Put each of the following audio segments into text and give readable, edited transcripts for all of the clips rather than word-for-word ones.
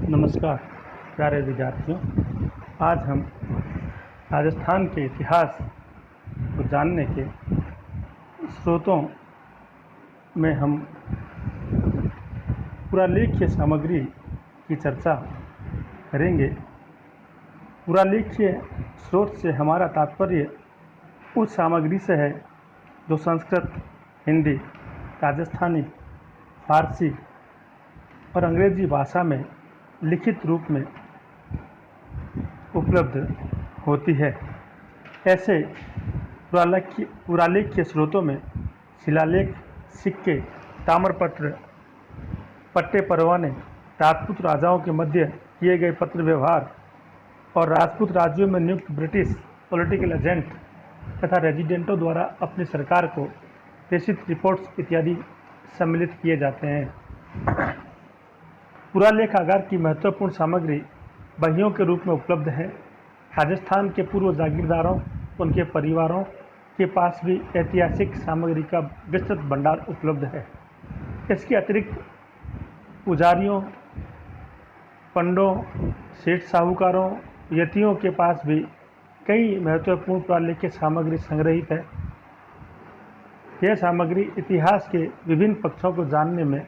नमस्कार प्यारे विद्यार्थियों। आज हम राजस्थान के इतिहास को जानने के स्रोतों में हम पुरालेख्य सामग्री की चर्चा करेंगे। पुरालेख्य स्रोत से हमारा तात्पर्य उस सामग्री से है जो संस्कृत, हिंदी, राजस्थानी, फारसी और अंग्रेजी भाषा में लिखित रूप में उपलब्ध होती है। ऐसे पुरालेख्य स्रोतों में शिलालेख, सिक्के, ताम्रपत्र, पट्टे परवाने, राजपूत राजाओं के मध्य किए गए पत्र व्यवहार और राजपूत राज्यों में नियुक्त ब्रिटिश पॉलिटिकल एजेंट तथा रेजिडेंटों द्वारा अपनी सरकार को प्रेषित रिपोर्ट्स इत्यादि सम्मिलित किए जाते हैं। पुरालेखागार की महत्वपूर्ण सामग्री बहियों के रूप में उपलब्ध है। राजस्थान के पूर्व जागीरदारों, उनके परिवारों के पास भी ऐतिहासिक सामग्री का विस्तृत भंडार उपलब्ध है। इसके अतिरिक्त पुजारियों, पंडों, सेठ साहूकारों, यतियों के पास भी कई महत्वपूर्ण पुरालेख्य सामग्री संग्रहित है। यह सामग्री इतिहास के विभिन्न पक्षों को जानने में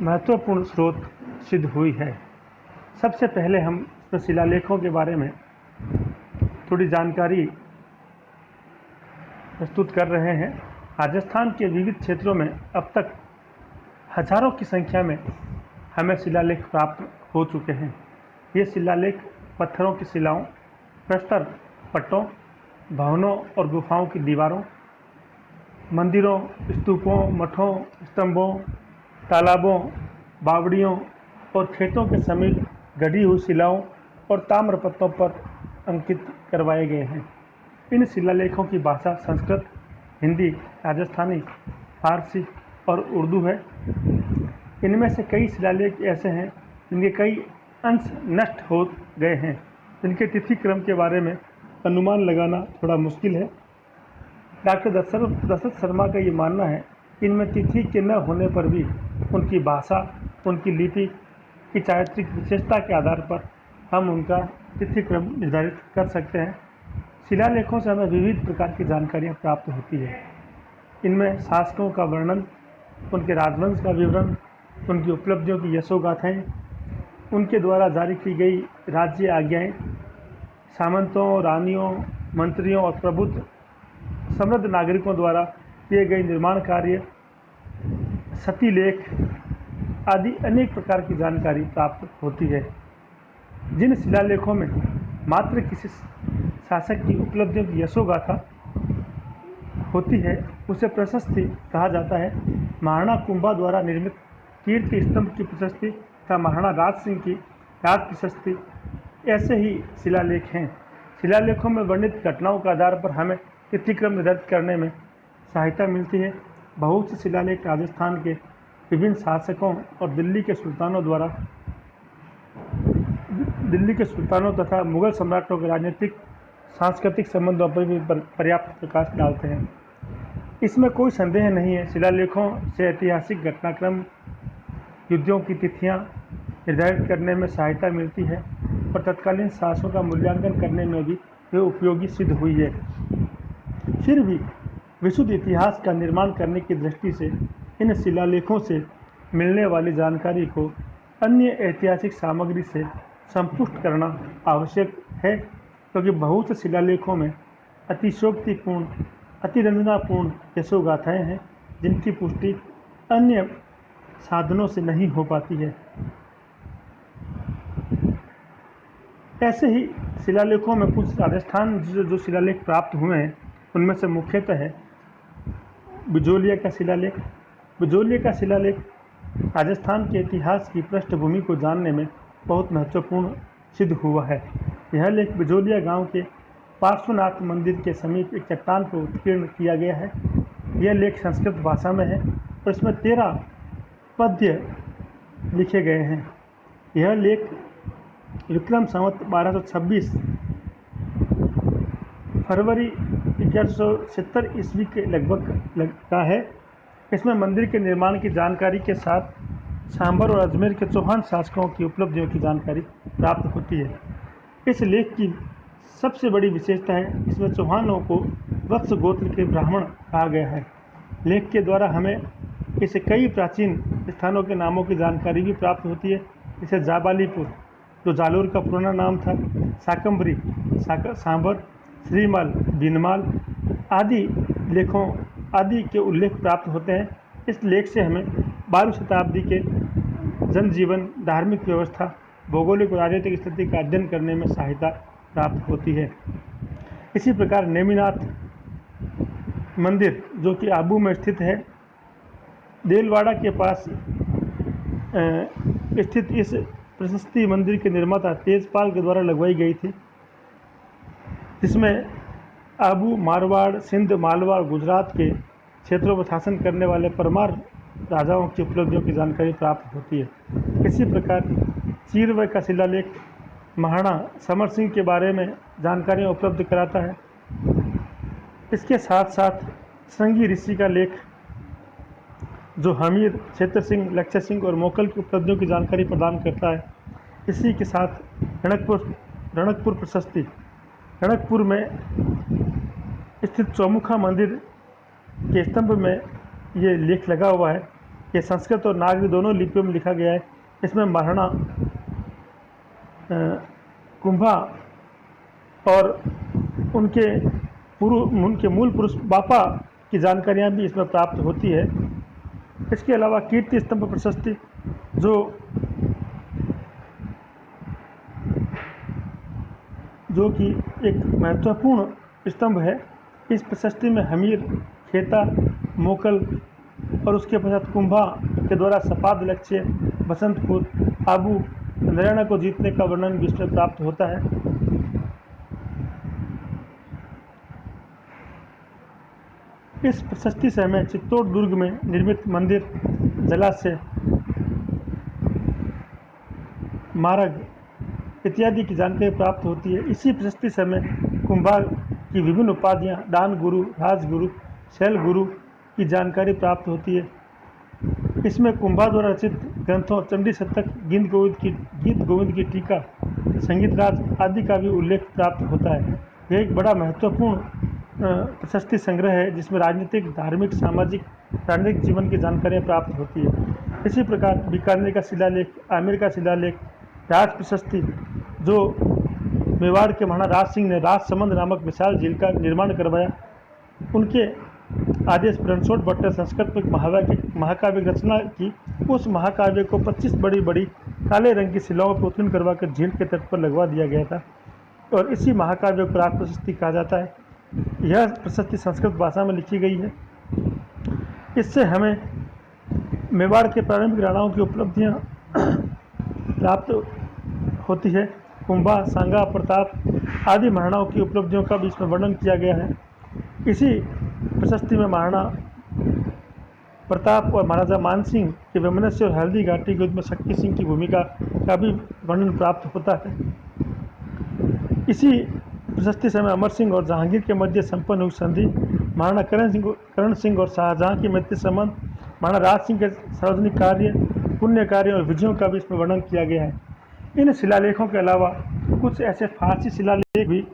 महत्वपूर्ण स्रोत सिद्ध हुई है। सबसे पहले हम शिलालेखों के बारे में थोड़ी जानकारी प्रस्तुत कर रहे हैं। राजस्थान के विविध क्षेत्रों में अब तक हजारों की संख्या में हमें शिलालेख प्राप्त हो चुके हैं। ये शिलालेख पत्थरों की शिलाओं, प्रस्तर पट्टों, भवनों और गुफाओं की दीवारों, मंदिरों, स्तूपों, मठों, स्तंभों, तालाबों, बावड़ियों और खेतों के समीप गढ़ी हुई शिलाओं और ताम्रपत्रों पर अंकित करवाए गए हैं। इन शिलालेखों की भाषा संस्कृत, हिंदी, राजस्थानी, फारसी और उर्दू है। इनमें से कई शिलालेख ऐसे हैं जिनके कई अंश नष्ट हो गए हैं, जिनके तिथि क्रम के बारे में अनुमान लगाना थोड़ा मुश्किल है। डॉक्टर दशरथ शर्मा का ये मानना है कि इनमें तिथि के न होने पर भी उनकी भाषा, उनकी लिपि की चारित्रिक विशेषता के आधार पर हम उनका तिथि क्रम निर्धारित कर सकते हैं। शिलालेखों से हमें विविध प्रकार की जानकारियाँ प्राप्त होती है। इनमें शासकों का वर्णन, उनके राजवंश का विवरण, उनकी उपलब्धियों की यशोगाथाएँ, उनके द्वारा जारी की गई राज्य आज्ञाएँ, सामंतों, रानियों, मंत्रियों और प्रबुद्ध समृद्ध नागरिकों द्वारा किए गए निर्माण कार्य, सती लेख आदि अनेक प्रकार की जानकारी प्राप्त होती है। जिन शिलालेखों में मात्र किसी शासक की उपलब्धियों की यशोगाथा होती है उसे प्रशस्ति कहा जाता है। महाराणा कुंभा द्वारा निर्मित कीर्ति स्तंभ की प्रशस्ति तथा महाराणा राज सिंह की राज प्रशस्ति ऐसे ही शिलालेख हैं। शिलालेखों में वर्णित घटनाओं के आधार पर हमें तिथिक्रम निर्धारित करने में सहायता मिलती है। बहुत से शिलालेख राजस्थान के विभिन्न शासकों और दिल्ली के सुल्तानों तथा मुगल सम्राटों के राजनीतिक सांस्कृतिक संबंधों पर भी पर्याप्त प्रकाश डालते हैं। इसमें कोई संदेह नहीं है, शिलालेखों से ऐतिहासिक घटनाक्रम, युद्धों की तिथियां निर्धारित करने में सहायता मिलती है और तत्कालीन शासकों का मूल्यांकन करने में भी वे उपयोगी सिद्ध हुई है। फिर भी विशुद्ध इतिहास का निर्माण करने की दृष्टि से इन शिलालेखों से मिलने वाली जानकारी को अन्य ऐतिहासिक सामग्री से संपुष्ट करना आवश्यक है, क्योंकि बहुत से शिलालेखों में अतिशयोक्तिपूर्ण, अतिरंजनापूर्ण यशोगाथाएँ हैं जिनकी पुष्टि अन्य साधनों से नहीं हो पाती है। ऐसे ही शिलालेखों में कुछ राजस्थान जो शिलालेख प्राप्त हुए हैं उनमें से मुख्यतः है बिजोलिया का शिलालेख। बिजोलिया का शिलालेख राजस्थान के इतिहास की पृष्ठभूमि को जानने में बहुत महत्वपूर्ण सिद्ध हुआ है। यह लेख बिजोलिया गांव के पार्श्वनाथ मंदिर के समीप एक चट्टान पर उत्कीर्ण किया गया है। यह लेख संस्कृत भाषा में है और इसमें 13 पद्य लिखे गए हैं। यह लेख विक्रम संवत 1226 फरवरी 1170 ईस्वी के लगभग का है। इसमें मंदिर के निर्माण की जानकारी के साथ सांभर और अजमेर के चौहान शासकों की उपलब्धियों की जानकारी प्राप्त होती है। इस लेख की सबसे बड़ी विशेषता है इसमें चौहानों को वत्स गोत्र के ब्राह्मण कहा गया है। लेख के द्वारा हमें इसे कई प्राचीन स्थानों के नामों की जानकारी भी प्राप्त होती है, जैसे जाबालीपुर जो जालोर का पुराना नाम था, साकम्बरी, सांभर, श्रीमाल, बीनमाल आदि लेखों आदि के उल्लेख प्राप्त होते हैं। इस लेख से हमें 12वीं शताब्दी के जनजीवन, धार्मिक व्यवस्था, भौगोलिक और राजनीतिक स्थिति का अध्ययन करने में सहायता प्राप्त होती है। इसी प्रकार नेमिनाथ मंदिर जो कि आबू में स्थित है, देलवाड़ा के पास स्थित इस प्रशस्ति मंदिर के निर्माता तेजपाल के द्वारा लगवाई गई थी, जिसमें आबू, मारवाड़, सिंध, मालवा और गुजरात के क्षेत्रों में शासन करने वाले परमार राजाओं की उपलब्धियों की जानकारी प्राप्त होती है। इसी प्रकार चीरवय का शिलालेख महाराणा समर सिंह के बारे में जानकारियाँ उपलब्ध कराता है। इसके साथ साथ संगी ऋषि का लेख जो हमीर, क्षेत्र सिंह, लक्ष्य सिंह और मोकल की उपलब्धियों की जानकारी प्रदान करता है। इसी के साथ रणकपुर प्रशस्ति, रणकपुर में स्थित चौमुखा मंदिर के स्तंभ में ये लेख लगा हुआ है। ये संस्कृत और नागरी दोनों लिपियों में लिखा गया है। इसमें महाराणा कुंभा और उनके मूल पुरुष बापा की जानकारियाँ भी इसमें प्राप्त होती है। इसके अलावा कीर्ति स्तंभ प्रशस्ति जो कि एक महत्वपूर्ण स्तंभ है। इस प्रशस्ति में हमीर, खेता, मोकल और उसके पश्चात कुंभा के द्वारा सपाद, लक्ष्य, बसंतपुर, आबू, हरियाणा को जीतने का वर्णन भी इसमें प्राप्त होता है। इस प्रशस्ति से हमें चित्तौड़ दुर्ग में निर्मित मंदिर, जलाशय, मार्ग इत्यादि की जानकारी प्राप्त होती है। इसी प्रशस्ति से हमें कुंभा की विभिन्न उपाधियाँ, दान गुरु, राजगुरु, शैल गुरु की जानकारी प्राप्त होती है। इसमें कुंभा द्वारा रचित ग्रंथों चंडी शतक, गीत गोविंद की टीका, संगीत राज आदि का भी उल्लेख प्राप्त होता है। यह एक बड़ा महत्वपूर्ण प्रशस्ति संग्रह है जिसमें राजनीतिक, धार्मिक, सामाजिक, राजनीतिक जीवन की जानकारियाँ प्राप्त होती है। इसी प्रकार बीकानेर का शिलालेख, आमेर का शिलालेख, राज प्रशस्ति जो मेवाड़ के महाराणा राज सिंह ने राजसमंद नामक विशाल झील का निर्माण करवाया, उनके आदेश पर रणछोड़ भट्ट ने संस्कृत में महाकाव्य रचना की। उस महाकाव्य को 25 बड़ी बड़ी काले रंग की शिलाओं पर उत्कीर्ण करवाकर झील के तट पर लगवा दिया गया था और इसी महाकाव्य को राज प्रशस्ति कहा जाता है। यह प्रशस्ति संस्कृत भाषा में लिखी गई है। इससे हमें मेवाड़ के प्रारंभिक राणाओं की उपलब्धियाँ प्राप्त होती है। कुंभा, सांगा, प्रताप आदि महाराणाओं की उपलब्धियों का भी इसमें वर्णन किया गया है। इसी प्रशस्ति में महाराणा प्रताप और महाराजा मानसिंह के वैमनस्य और हल्दी घाटी के युद्ध में शक्ति सिंह की भूमिका का भी वर्णन प्राप्त होता है। इसी प्रशस्ति से हमें अमर सिंह और जहांगीर के मध्य संपन्न हुई संधि, महाराणा करण सिंह और शाहजहां की मैत्री संबंध, महाराणा राज सिंह के सार्वजनिक कार्य, पुण्य कार्य और विजयों का भी इसमें वर्णन किया गया है। इन शिलालेखों के अलावा कुछ ऐसे फारसी शिलालेख भी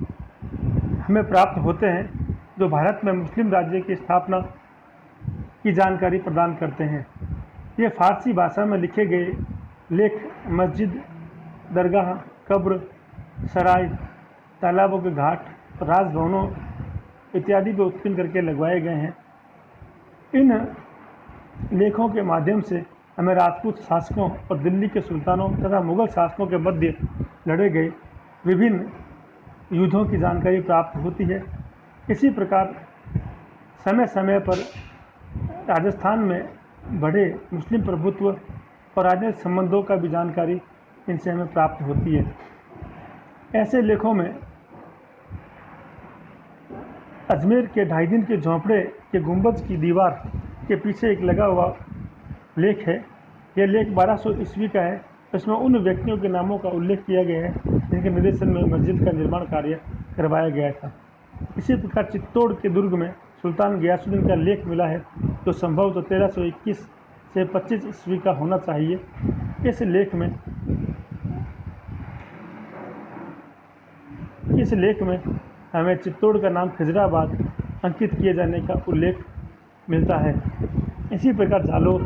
हमें प्राप्त होते हैं जो भारत में मुस्लिम राज्य की स्थापना की जानकारी प्रदान करते हैं। ये फारसी भाषा में लिखे गए लेख मस्जिद, दरगाह, कब्र, सराय, तालाबों के घाट, राजभवनों इत्यादि को उत्कीर्ण करके लगवाए गए हैं। इन लेखों के माध्यम से हमें राजपूत शासकों और दिल्ली के सुल्तानों तथा मुगल शासकों के मध्य लड़े गए विभिन्न युद्धों की जानकारी प्राप्त होती है। इसी प्रकार समय समय पर राजस्थान में बढ़े मुस्लिम प्रभुत्व और राजनीतिक संबंधों का भी जानकारी इनसे हमें प्राप्त होती है। ऐसे लेखों में अजमेर के ढाई दिन के झोंपड़े के गुंबद की दीवार के पीछे एक लगा हुआ लेख है। यह लेख 1200 ईस्वी का है। इसमें उन व्यक्तियों के नामों का उल्लेख किया गया है जिनके निर्देशन में मस्जिद का निर्माण कार्य करवाया गया था। इसी प्रकार चित्तौड़ के दुर्ग में सुल्तान गयासुद्दीन का लेख मिला है जो संभवतः 1321 से 25 ईस्वी का होना चाहिए। इस लेख में हमें चित्तौड़ का नाम खिजराबाद अंकित किए जाने का उल्लेख मिलता है। इसी प्रकार जालोर,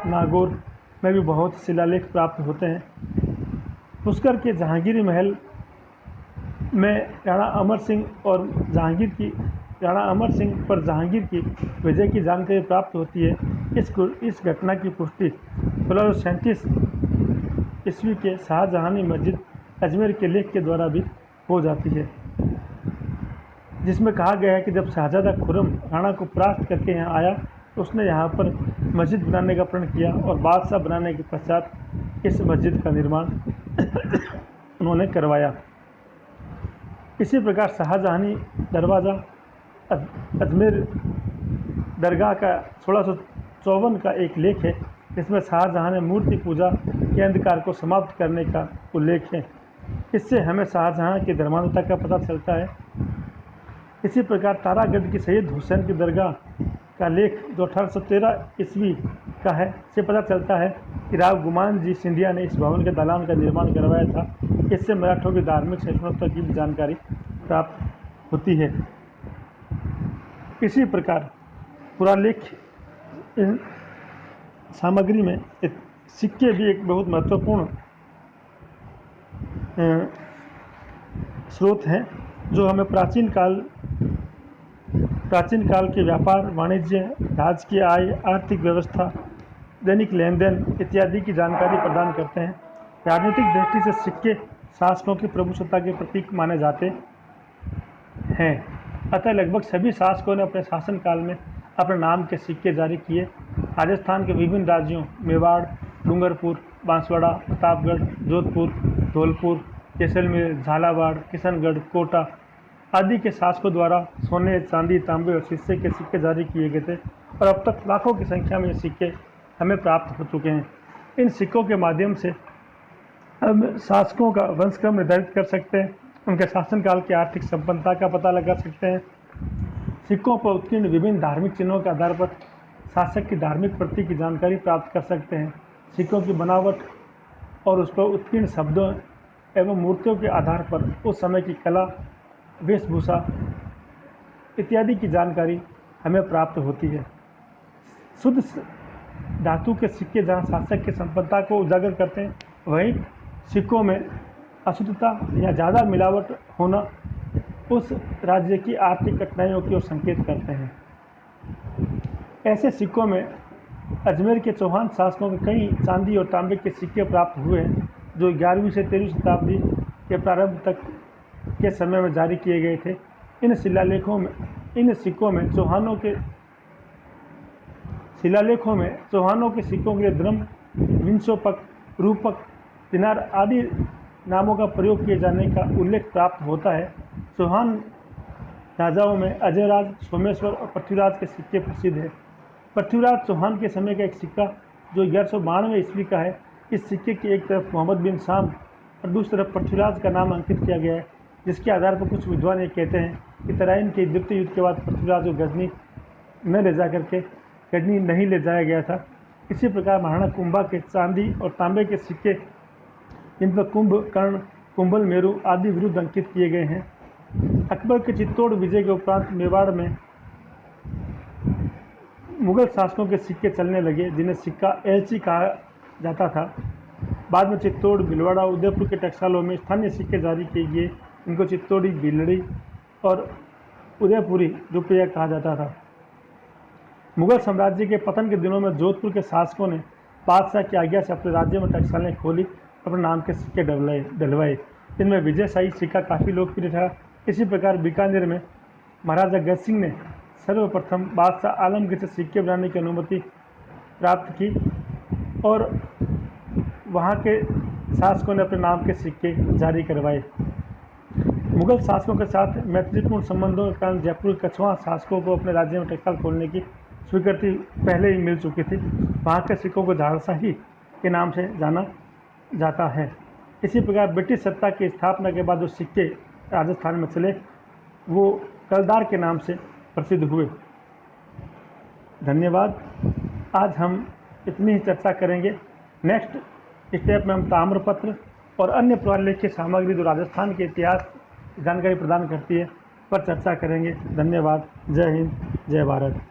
नागौर में भी बहुत शिलालेख प्राप्त होते हैं। पुष्कर के जहांगीरी महल में राणा अमर सिंह पर जहांगीर की विजय की जानकारी प्राप्त होती है। इस घटना की पुष्टि 1637 ईस्वी के शाहजहानी मस्जिद अजमेर के लेख के द्वारा भी हो जाती है, जिसमें कहा गया है कि जब शहजादा खुर्रम राणा को परास्त करके यहाँ आया तो उसने यहाँ पर मस्जिद बनाने का प्रण किया और बादशाह बनाने के पश्चात इस मस्जिद का निर्माण उन्होंने करवाया। इसी प्रकार शाहजहानी दरवाज़ा अजमेर दरगाह का 1654 का एक लेख है, जिसमें शाहजहां ने मूर्ति पूजा के अंधकार को समाप्त करने का उल्लेख है। इससे हमें शाहजहां की धर्मांधता का पता चलता है। इसी प्रकार तारागढ़ की सैयद हुसैन की दरगाह का लेख जो 1813 ईस्वी का है, से पता चलता है कि राव गुमान जी सिंधिया ने इस भवन के दालान का निर्माण करवाया था। इससे मराठों की धार्मिक सहिष्णुता की जानकारी प्राप्त होती है। इसी प्रकार पुरालेख सामग्री में सिक्के भी एक बहुत महत्वपूर्ण स्रोत हैं, जो हमें प्राचीन काल के व्यापार, वाणिज्य, राजकीय आय, आर्थिक व्यवस्था, दैनिक लेन देन इत्यादि की जानकारी प्रदान करते हैं। राजनीतिक दृष्टि से सिक्के शासकों की प्रभुसत्ता के प्रतीक माने जाते हैं। अतः लगभग सभी शासकों ने अपने शासनकाल में अपने नाम के सिक्के जारी किए। राजस्थान के विभिन्न राज्यों मेवाड़, डूंगरपुर, बांसवाड़ा, प्रतापगढ़, जोधपुर, धौलपुर, जैसलमेर, झालावाड़, किशनगढ़, कोटा आदि के शासकों द्वारा सोने, चांदी, तांबे और शीशे के सिक्के जारी किए गए थे और अब तक लाखों की संख्या में ये सिक्के हमें प्राप्त हो चुके हैं। इन सिक्कों के माध्यम से हम शासकों का वंशक्रम निर्धारित कर सकते हैं, उनके शासनकाल की आर्थिक संपन्नता का पता लगा सकते हैं। सिक्कों पर उत्कीर्ण विभिन्न धार्मिक चिन्हों के आधार पर शासक की धार्मिक प्रति की जानकारी प्राप्त कर सकते हैं। सिक्कों की बनावट और उस पर उत्कीर्ण शब्दों एवं मूर्तियों के आधार पर उस समय की कला, वेशभूषा इत्यादि की जानकारी हमें प्राप्त होती है। शुद्ध धातु के सिक्के जहाँ शासक की संपन्नता को उजागर करते हैं, वहीं सिक्कों में अशुद्धता या ज़्यादा मिलावट होना उस राज्य की आर्थिक कठिनाइयों की ओर संकेत करते हैं। ऐसे सिक्कों में अजमेर के चौहान शासकों के कई चांदी और तांबे के सिक्के प्राप्त हुए हैं, जो 11वीं से 13वीं शताब्दी के प्रारंभ तक के समय में जारी किए गए थे। इन शिलालेखों में चौहानों के सिक्कों के लिए द्रम, विंशोपक, रूपक, दिनार आदि नामों का प्रयोग किए जाने का उल्लेख प्राप्त होता है। चौहान राजाओं में अजयराज, सोमेश्वर और पृथ्वीराज के सिक्के प्रसिद्ध हैं। पृथ्वीराज चौहान के समय का एक सिक्का जो 1192 ईस्वी का है। इस सिक्के की एक तरफ मोहम्मद बिन शाम और दूसरी तरफ पृथ्वीराज का नाम अंकित किया गया है, जिसके आधार पर कुछ विद्वान ये कहते हैं कि तराइन के द्वितीय युद्ध के बाद पृथ्वीराज को गजनी नहीं ले जाया गया था। इसी प्रकार महाराणा कुंभा के चांदी और तांबे के सिक्के, जिन पर कुंभ, कर्ण, कुंभल, मेरू आदि विरुद्ध अंकित किए गए हैं। अकबर के चित्तौड़ विजय के उपरांत मेवाड़ में मुगल शासकों के सिक्के चलने लगे, जिन्हें सिक्का एलची कहा जाता था। बाद में चित्तौड़, भीलवाड़ा, उदयपुर के टकसालों में स्थानीय सिक्के जारी किए गए। इनको चित्तौड़ी, भीलड़ी और उदयपुरी रुपया कहा जाता था। मुगल साम्राज्य के पतन के दिनों में जोधपुर के शासकों ने बादशाह की आज्ञा से अपने राज्य में टकसालें खोली, अपने नाम के सिक्के डलवाए। इनमें विजयशाही सिक्का काफ़ी लोकप्रिय था। इसी प्रकार बीकानेर में महाराजा गज सिंह ने सर्वप्रथम बादशाह आलमगीर से सिक्के बनाने की अनुमति प्राप्त की और वहाँ के शासकों ने अपने नाम के सिक्के जारी करवाए। मुगल शासकों के साथ मैत्रीपूर्ण संबंधों के कारण जयपुर के कछवाहा शासकों को अपने राज्य में टकसाल खोलने की स्वीकृति पहले ही मिल चुकी थी। वहाँ के सिक्कों को झाड़शाही के नाम से जाना जाता है। इसी प्रकार ब्रिटिश सत्ता की स्थापना के बाद जो सिक्के राजस्थान में चले, वो कलदार के नाम से प्रसिद्ध हुए। धन्यवाद। आज हम इतनी ही चर्चा करेंगे। नेक्स्ट स्टेप में हम ताम्रपत्र और अन्य पुरालेख्य सामग्री जो राजस्थान के इतिहास जानकारी प्रदान करती है पर चर्चा करेंगे। धन्यवाद। जय हिंद, जय भारत।